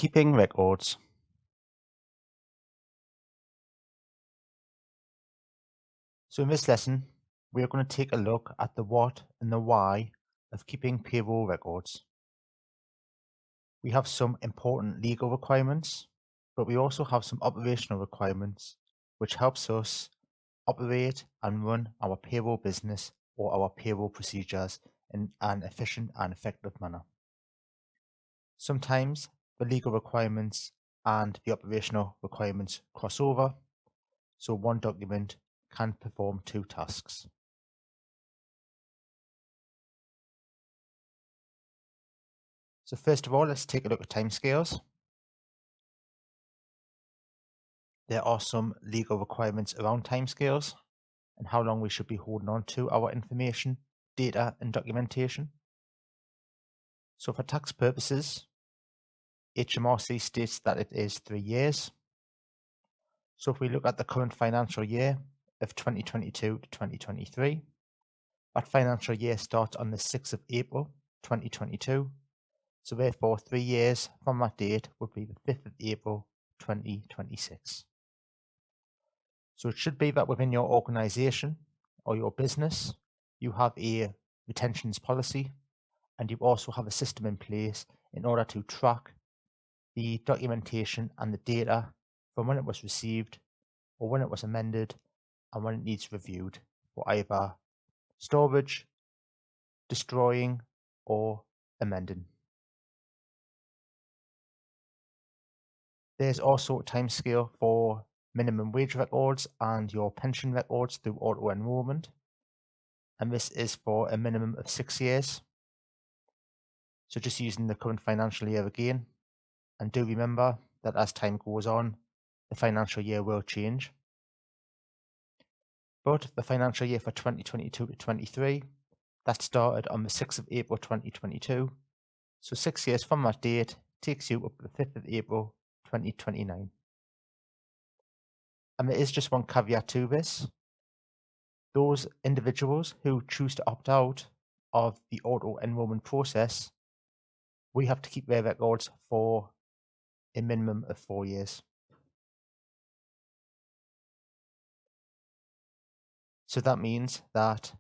Keeping records. So in this lesson, we are going to take a look at the what and the why of keeping payroll records. We have some important legal requirements, but we also have some operational requirements, which helps us operate and run our payroll business or our payroll procedures in an efficient and effective manner. Sometimes the legal requirements and the operational requirements cross over, so one document can perform two tasks. So first of all, let's take a look at timescales. There are some legal requirements around timescales and how long we should be holding on to our information, data and documentation. So for tax purposes, HMRC states that it is 3 years. So if we look at the current financial year of 2022 to 2023, that financial year starts on the 6th of April 2022. So therefore 3 years from that date would be the 5th of April 2026. So it should be that within your organization or your business, you have a retentions policy and you also have a system in place in order to track the documentation and the data from when it was received or when it was amended and when it needs reviewed for either storage, destroying or amending. There's also a timescale for minimum wage records and your pension records through auto enrollment, and this is for a minimum of 6 years. So just using the current financial year again, and do remember that as time goes on, the financial year will change. But the financial year for 2022 to 23, that started on the 6th of April 2022. So 6 years from that date takes you up to the 5th of April 2029. And there is just one caveat to this. Those individuals who choose to opt out of the auto enrollment process, we have to keep their records for a minimum of 4 years. So that means that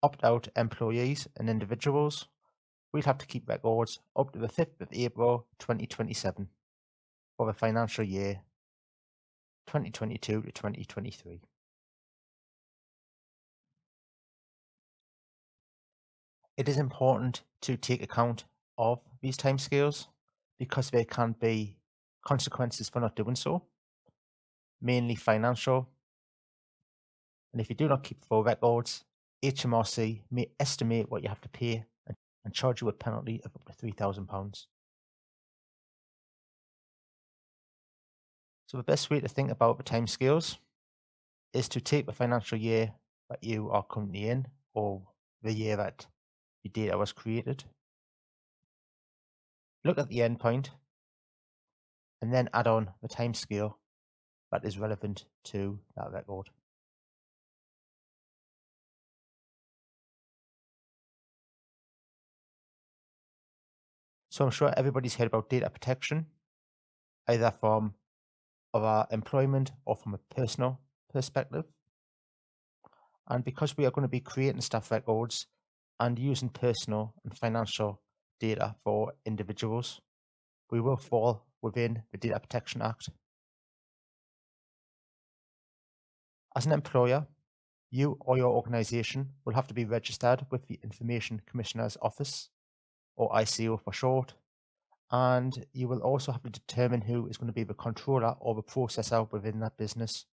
opt-out employees and individuals, we'll have to keep records up to the 5th of April 2027 for the financial year 2022 to 2023. It is important to take account of these timescales because there can be consequences for not doing so, mainly financial. And if you do not keep full records, HMRC may estimate what you have to pay and charge you a penalty of up to £3,000. So the best way to think about the timescales is to take the financial year that you are currently in, or the year that your data was created, look at the endpoint, and then add on the timescale that is relevant to that record. So I'm sure everybody's heard about data protection, either from our employment or from a personal perspective. And because we are going to be creating staff records and using personal and financial data for individuals, we will fall within the Data Protection Act. As an employer, you or your organisation will have to be registered with the Information Commissioner's Office, or ICO for short, and you will also have to determine who is going to be the controller or the processor within that business.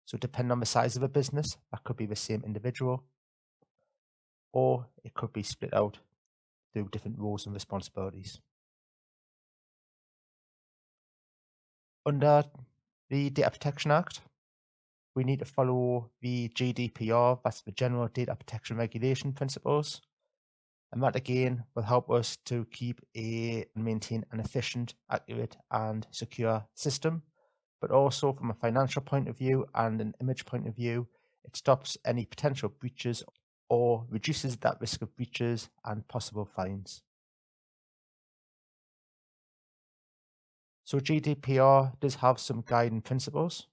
So depending on the size of a business, that could be the same individual, or it could be split out through different roles and responsibilities. Under the Data Protection Act, we need to follow the GDPR, that's the General Data Protection Regulation principles. And that again will help us to keep and maintain an efficient, accurate and secure system. But also from a financial point of view and an image point of view, it stops any potential breaches or reduces that risk of breaches and possible fines. So GDPR does have some guiding principles.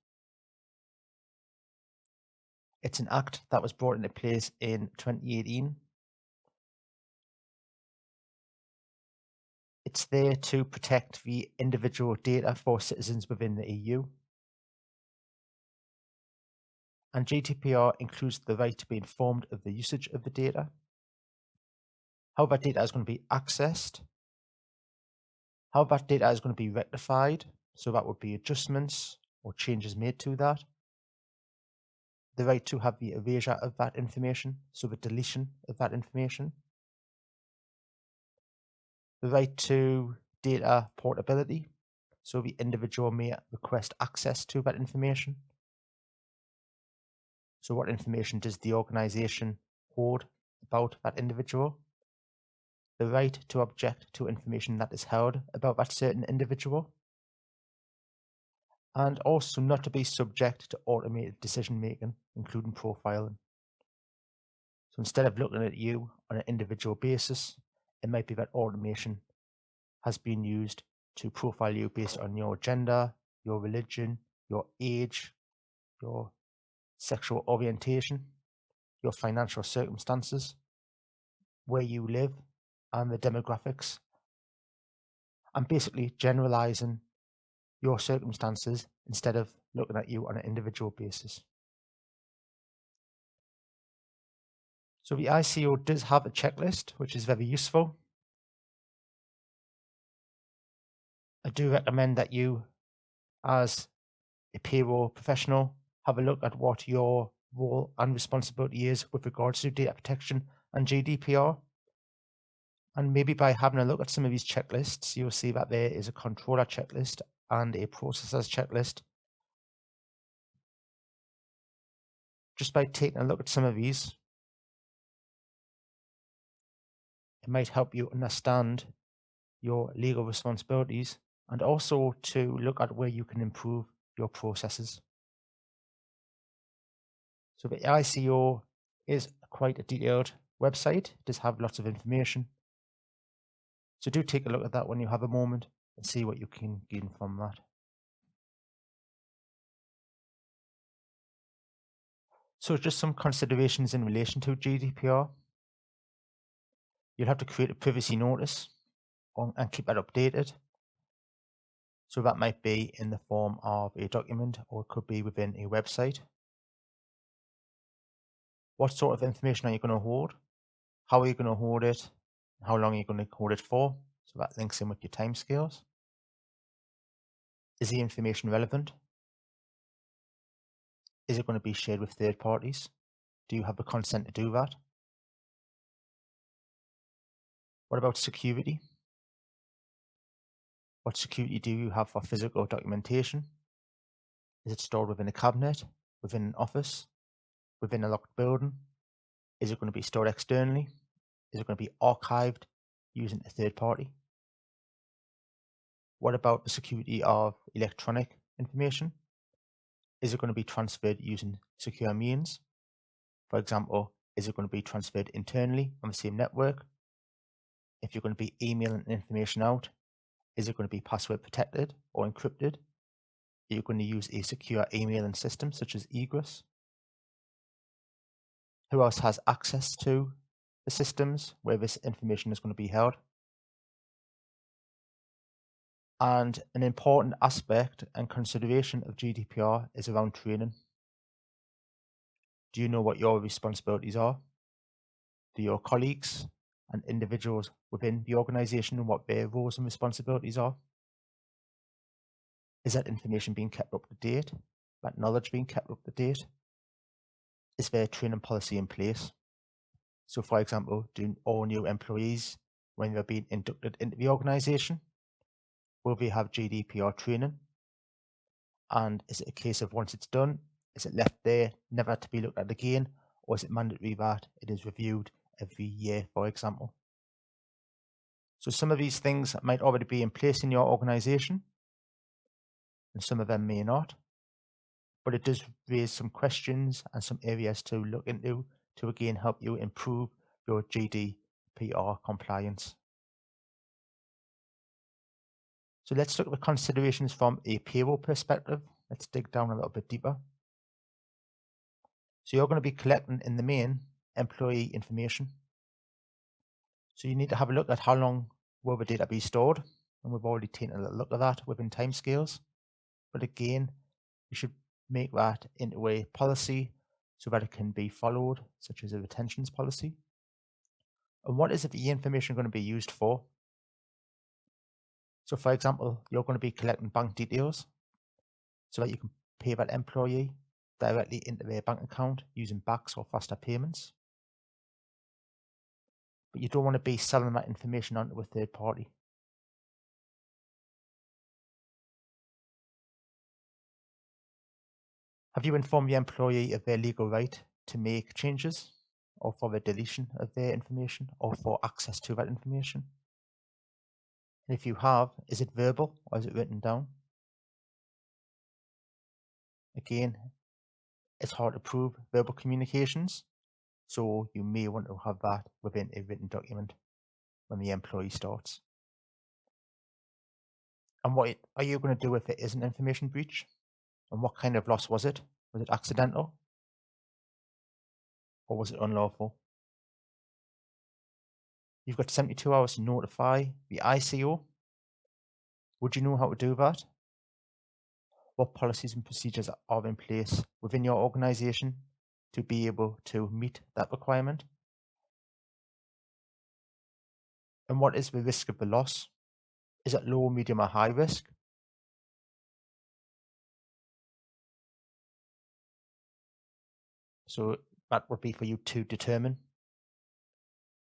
It's an act that was brought into place in 2018. It's there to protect the individual data for citizens within the EU. And GDPR includes the right to be informed of the usage of the data, how that data is going to be accessed, how that data is going to be rectified, so that would be adjustments or changes made to that, the right to have the erasure of that information, so the deletion of that information, the right to data portability, so the individual may request access to that information. So what information does the organization hold about that individual? The right to object to information that is held about that certain individual. And also not to be subject to automated decision making, including profiling. So instead of looking at you on an individual basis, it might be that automation has been used to profile you based on your gender, your religion, your age, your sexual orientation, your financial circumstances, where you live, and the demographics, and basically generalizing your circumstances instead of looking at you on an individual basis. So the ICO does have a checklist, which is very useful. I do recommend that you, as a payroll professional, have a look at what your role and responsibility is with regards to data protection and GDPR. And maybe by having a look at some of these checklists, you'll see that there is a controller checklist and a processors checklist. Just by taking a look at some of these, it might help you understand your legal responsibilities and also to look at where you can improve your processes. So the ICO is quite a detailed website. It does have lots of information. So do take a look at that when you have a moment and see what you can gain from that. So just some considerations in relation to GDPR. You'll have to create a privacy notice and keep that updated. So that might be in the form of a document, or it could be within a website. What sort of information are you going to hold? How are you going to hold it? How long are you going to hold it for? So that links in with your timescales. Is the information relevant? Is it going to be shared with third parties? Do you have the consent to do that? What about security? What security do you have for physical documentation? Is it stored within a cabinet, within an office, within a locked building? Is it going to be stored externally? Is it going to be archived using a third party? What about the security of electronic information? Is it going to be transferred using secure means? For example, is it going to be transferred internally on the same network? If you're going to be emailing information out, is it going to be password protected or encrypted? Are you going to use a secure emailing system such as egress? Who else has access to the systems where this information is going to be held? And an important aspect and consideration of GDPR is around training. Do you know what your responsibilities are? Do your colleagues and individuals within the organization know what their roles and responsibilities are? Is that information being kept up to date? That knowledge being kept up to date? Is there a training policy in place? So, for example, do all new employees, when they're being inducted into the organization, will they have GDPR training? And is it a case of once it's done, is it left there, never to be looked at again? Or is it mandatory that it is reviewed every year, for example? So some of these things might already be in place in your organization, and some of them may not. But it does raise some questions and some areas to look into to again help you improve your GDPR compliance. So let's look at the considerations from a payroll perspective. Let's dig down a little bit deeper. So you're going to be collecting in the main employee information. So you need to have a look at how long will the data be stored. And we've already taken a little look at that within timescales. But again, you should make that into a policy so that it can be followed, such as a retentions policy. And what is the information going to be used for? So for example, you're going to be collecting bank details so that you can pay that employee directly into their bank account using BACS or faster payments. But you don't want to be selling that information onto a third party. Have you informed the employee of their legal right to make changes, or for the deletion of their information, or for access to that information? And if you have, is it verbal or is it written down? Again, it's hard to prove verbal communications, so you may want to have that within a written document when the employee starts. And what are you going to do if it is an information breach? And what kind of loss was it? Was it accidental? Or was it unlawful? You've got 72 hours to notify the ICO. Would you know how to do that? What policies and procedures are in place within your organization to be able to meet that requirement? And what is the risk of the loss? Is it low, medium, or high risk? So that would be for you to determine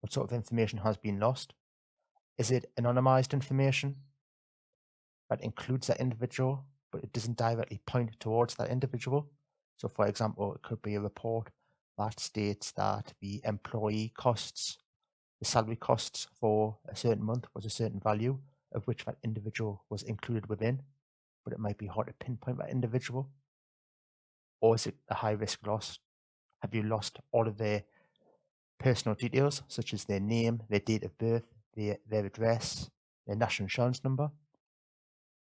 what sort of information has been lost. Is it anonymized information that includes that individual, but it doesn't directly point towards that individual? So for example, it could be a report that states that the employee costs, the salary costs for a certain month was a certain value of which that individual was included within, but it might be hard to pinpoint that individual. Or is it a high risk loss? Have you lost all of their personal details, such as their name, their date of birth, their address, their national insurance number?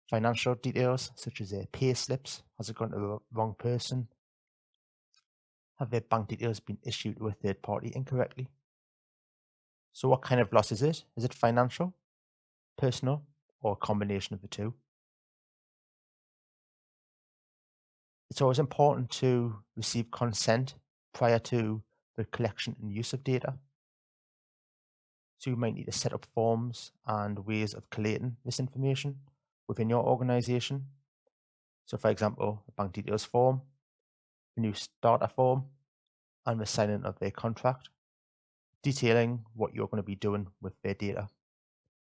Financial details, such as their pay slips. Has it gone to the wrong person? Have their bank details been issued to a third party incorrectly? So what kind of loss is it? Is it financial, personal, or a combination of the two? It's always important to receive consent prior to the collection and use of data. So you might need to set up forms and ways of collating this information within your organization. So for example, a bank details form, a new starter form, and the signing of their contract, detailing what you're going to be doing with their data.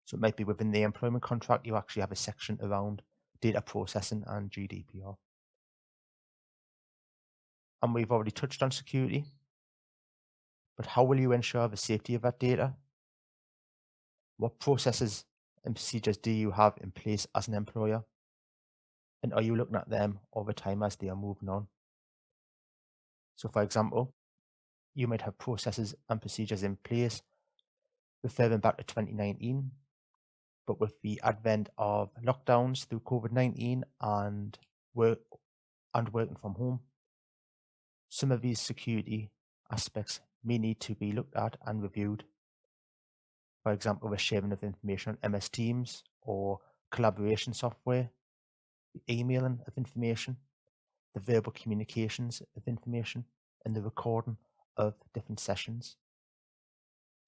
So it might be within the employment contract, you actually have a section around data processing and GDPR. And we've already touched on security, but how will you ensure the safety of that data? What processes and procedures do you have in place as an employer? And are you looking at them all the time as they are moving on? So for example, you might have processes and procedures in place referring back to 2019, but with the advent of lockdowns through COVID-19 and working from home, some of these security aspects may need to be looked at and reviewed. For example, the sharing of information on MS Teams or collaboration software, the emailing of information, the verbal communications of information, and the recording of different sessions.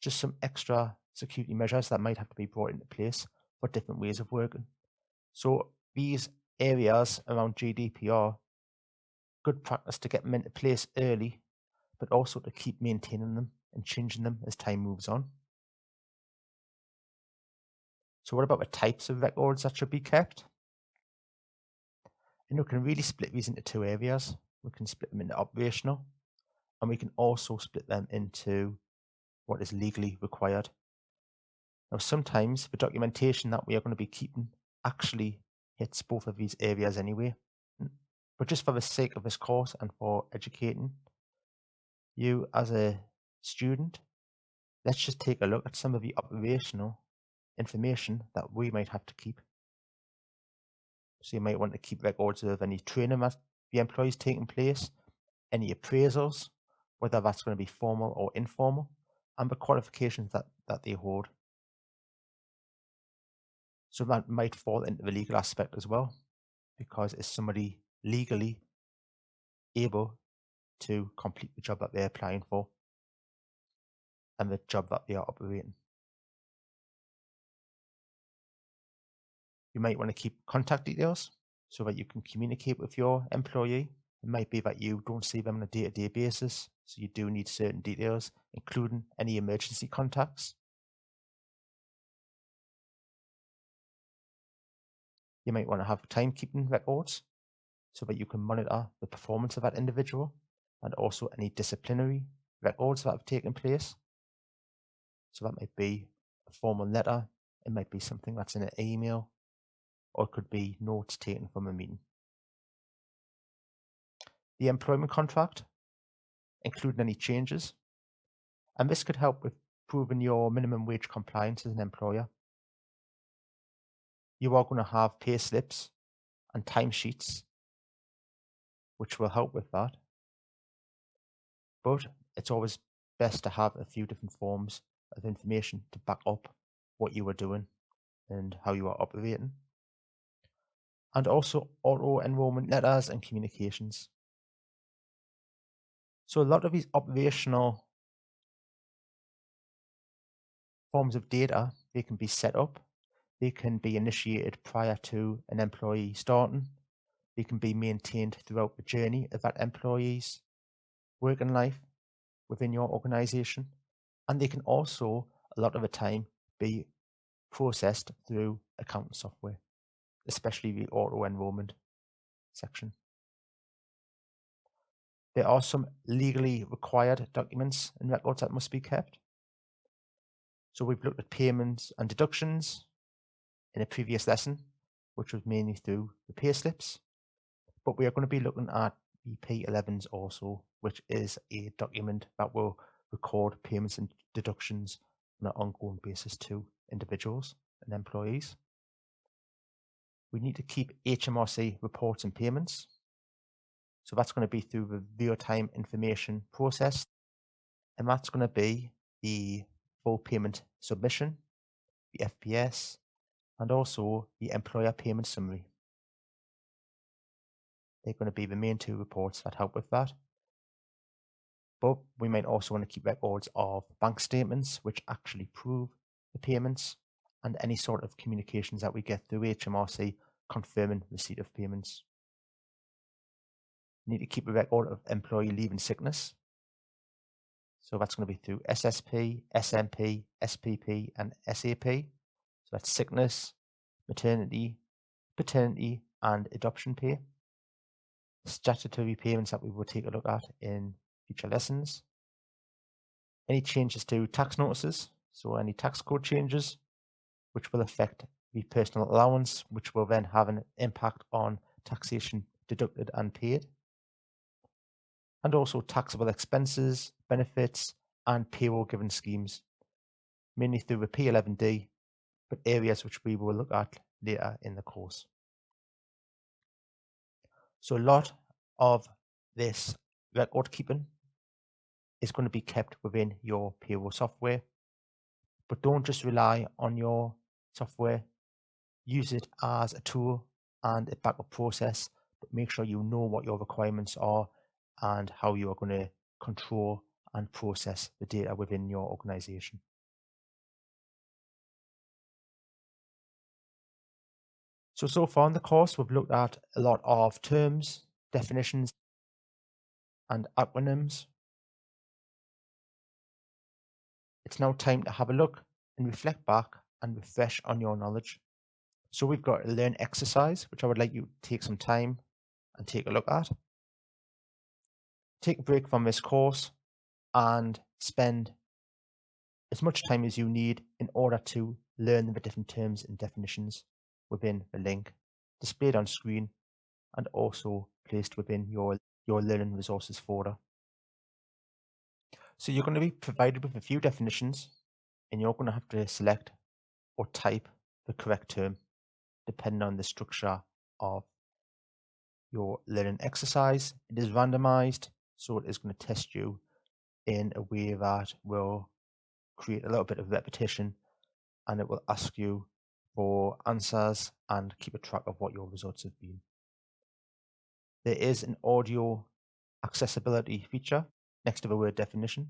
Just some extra security measures that might have to be brought into place for different ways of working. So these areas around GDPR, good practice to get them into place early, but also to keep maintaining them and changing them as time moves on. So what about the types of records that should be kept? And we can really split these into two areas. We can split them into operational, and we can also split them into what is legally required. Now, sometimes the documentation that we are going to be keeping actually hits both of these areas anyway. But just for the sake of this course and for educating you as a student, let's just take a look at some of the operational information that we might have to keep. So you might want to keep records of any training that the employee's taking place, any appraisals, whether that's going to be formal or informal, and the qualifications that they hold. So that might fall into the legal aspect as well, because is somebody legally able to complete the job that they're applying for and the job that they are operating. You might want to keep contact details so that you can communicate with your employee. It might be that you don't see them on a day-to-day basis, so you do need certain details, including any emergency contacts. You might want to have timekeeping records so that you can monitor the performance of that individual, and also any disciplinary records that have taken place. So that might be a formal letter, it might be something that's in an email, or it could be notes taken from a meeting. The employment contract, including any changes, and this could help with proving your minimum wage compliance as an employer. You are going to have pay slips and timesheets, which will help with that. But it's always best to have a few different forms of information to back up what you are doing and how you are operating. And also auto-enrollment letters and communications. So a lot of these operational forms of data, they can be set up, they can be initiated prior to an employee starting, they can be maintained throughout the journey of that employee's working life within your organization, and they can also, a lot of the time, be processed through accounting software, especially the auto-enrollment section. There are some legally required documents and records that must be kept. So we've looked at payments and deductions in a previous lesson, which was mainly through the pay slips, but we are going to be looking at the P11s also, which is a document that will record payments and deductions on an ongoing basis to individuals and employees. We need to keep HMRC reports and payments. So that's going to be through the real-time information process, and that's going to be the full payment submission, the FPS, and also the employer payment summary. They're going to be the main two reports that help with that. But we might also want to keep records of bank statements which actually prove the payments, and any sort of communications that we get through HMRC confirming receipt of payments. We need to keep a record of employee leave and sickness. So that's going to be through SSP, SMP, SPP, and SAP. So that's sickness, maternity, paternity, and adoption pay. Statutory payments that we will take a look at in future lessons. Any changes to tax notices, so any tax code changes, which will affect the personal allowance, which will then have an impact on taxation deducted and paid. And also taxable expenses, benefits, and payroll given schemes, mainly through the P11D, but areas which we will look at later in the course. So a lot of this record keeping is going to be kept within your payroll software, but don't just rely on your software. Use it as a tool and a backup process, but make sure you know what your requirements are and how you are going to control and process the data within your organization. So far in the course, we've looked at a lot of terms, definitions, and acronyms. It's now time to have a look and reflect back and refresh on your knowledge. So we've got a learn exercise, which I would like you to take some time and take a look at. Take a break from this course and spend as much time as you need in order to learn the different terms and definitions within the link displayed on screen and also placed within your learning resources folder. So you're going to be provided with a few definitions, and you're going to have to select or type the correct term depending on the structure of your learning exercise. It is randomized, so it is going to test you in a way that will create a little bit of repetition, and it will ask you for answers and keep a track of what your results have been. There is an audio accessibility feature next to the word definition.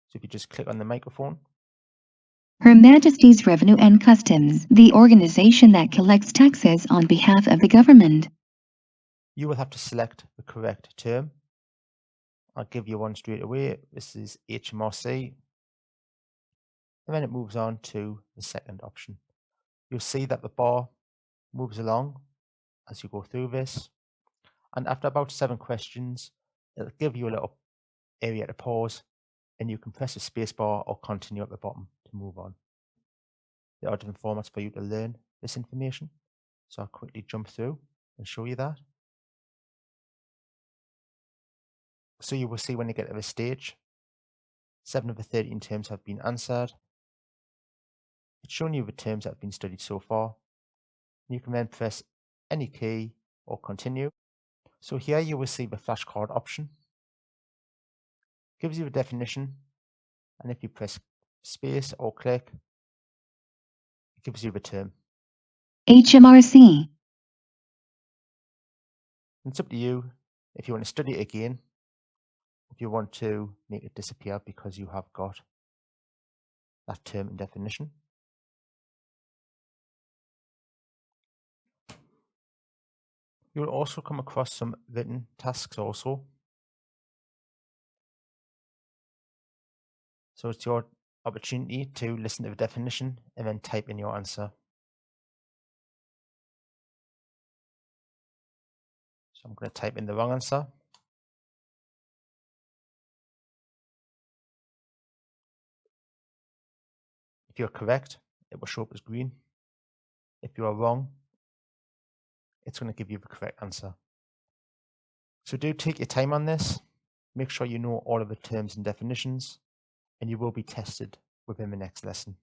So if you just click on the microphone, Her Majesty's Revenue and Customs, the organization that collects taxes on behalf of the government. you will have to select the correct term. I'll give you one straight away. This is HMRC. And then it moves on to the second option. You'll see that the bar moves along as you go through this. And after about 7 questions, it'll give you a little area to pause, and you can press the spacebar or continue at the bottom to move on. There are different formats for you to learn this information. So I'll quickly jump through and show you that. So you will see when you get to this stage, 7 of the 13 terms have been answered. It's showing you the terms that have been studied so far. You can then press any key or continue. So here you will see the flashcard option. It gives you the definition, and if you press space or click, it gives you the term. HMRC. And it's up to you if you want to study it again, if you want to make it disappear because you have got that term and definition. You will also come across some written tasks also. So it's your opportunity to listen to the definition and then type in your answer. So I'm going to type in the wrong answer. If you're correct, it will show up as green. If you are wrong, it's going to give you the correct answer. So do take your time on this. Make sure you know all of the terms and definitions, and you will be tested within the next lesson.